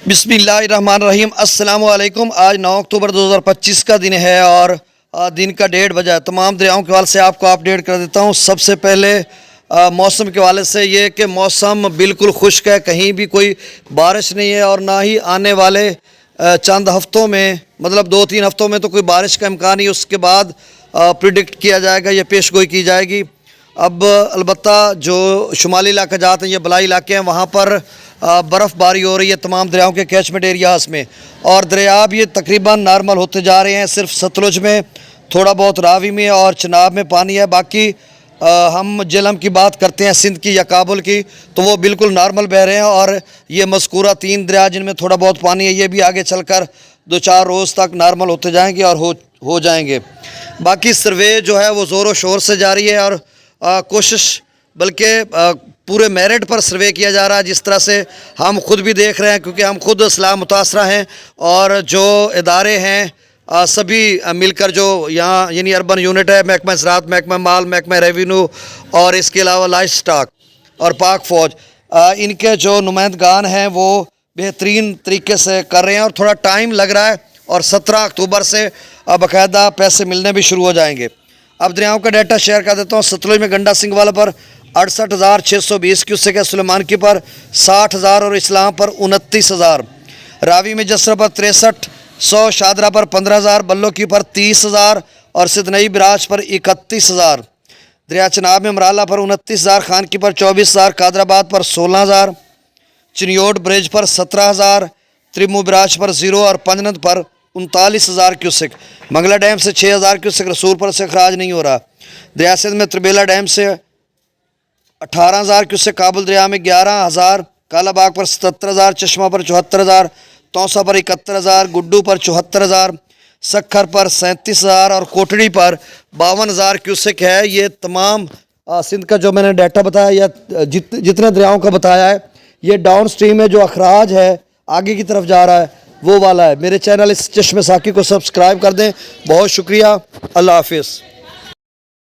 बिस्मिल्लाहिर्रहमानिर्रहीम अस्सलाम वालेकुम। आज 9 अक्टूबर 2025 का दिन है और दिन का 1:30 बजा। तमाम दरियाओं के हवाले से आपको अपडेट कर देता हूँ। सबसे पहले मौसम के हवाले से ये कि मौसम बिल्कुल खुश्क है, कहीं भी कोई बारिश नहीं है और ना ही आने वाले चंद हफ्तों में, मतलब 2-3 हफ्तों में तो कोई बारिश का इम्कान नहीं। उसके बाद प्रिडिक्ट किया जाएगा, ये पेशगोई की जाएगी। अब अलबत्ता जो शुमाली इलाका जाते हैं, ये बलाई इलाके हैं, वहाँ पर बर्फ़बारी हो रही है तमाम दरियाओं के कैचमेंट एरियाज़ में और दरिया अब ये तकरीबन नॉर्मल होते जा रहे हैं। सिर्फ सतलुज में थोड़ा बहुत, रावी में और चनाब में पानी है। बाकी हम जेलम की बात करते हैं, सिंध की या काबुल की, तो वो बिल्कुल नॉर्मल बह रहे हैं। और ये मज़कूरा 3 दरिया जिनमें थोड़ा बहुत पानी है, ये भी आगे चलकर 2-4 रोज़ तक नॉर्मल होते जाएंगे और हो जाएंगे। बाकी सर्वे जो है वो ज़ोर व शोर से जारी है और कोशिश, बल्कि पूरे मेरिट पर सर्वे किया जा रहा है, जिस तरह से हम खुद भी देख रहे हैं, क्योंकि हम खुद इस्लाम मुतासरा हैं और जो इदारे हैं सभी मिलकर, जो यहाँ यानी अर्बन यूनिट है, महकमा ज़राअत, महकमा माल, महकमा रेवेन्यू और इसके अलावा लाइफ स्टॉक और पाक फ़ौज, इनके जो नुमाइंदगान हैं वो बेहतरीन तरीके से कर रहे हैं और थोड़ा टाइम लग रहा है। और 17 अक्टूबर से बाकायदा पैसे मिलने भी शुरू हो जाएंगे। अब दरियाओं का डाटा शेयर कर देता हूँ। सतलुज में गंडा सिंह वाला पर 68,620 क्यूसेक है, सुलेमान की पर 60,000 और इस्लाम पर 29,000, रावी में जसरा पर 6300, शादरा पर 15,000, बल्लो की पर 30,000 और सिदनई बिराज पर 31,000, दरिया चनाब में मराला पर 29,000, खान की पर 24,000, कादराबाद पर 16,000, चिनियोट ब्रिज पर 17,000, त्रिमू बिराज पर 0 और पंजनद पर 39,000 क्यूसेक। मंगला डैम से 6,000 क्यूसेक रसूलपुर से खराज नहीं हो रहा। दरिया सिंध में त्रिबेला डैम से 18,000 क्यूसेक, काबुल दरिया में 11,000, कालाबाग पर 77,000, चश्मा पर 74,000, तौसा पर 71,000, गुड्डू पर 74,000, सखर पर 37,000 और कोटड़ी पर 52,000 क्यूसेक है। ये तमाम सिंध का जो मैंने डाटा बताया या जितने दरियाओं का बताया है, ये डाउन स्ट्रीम है, जो अखराज है आगे की तरफ जा रहा है वो वाला है। मेरे चैनल इस चश्मे साकी को सब्सक्राइब कर दें। बहुत शुक्रिया। अल्लाह हाफिज़।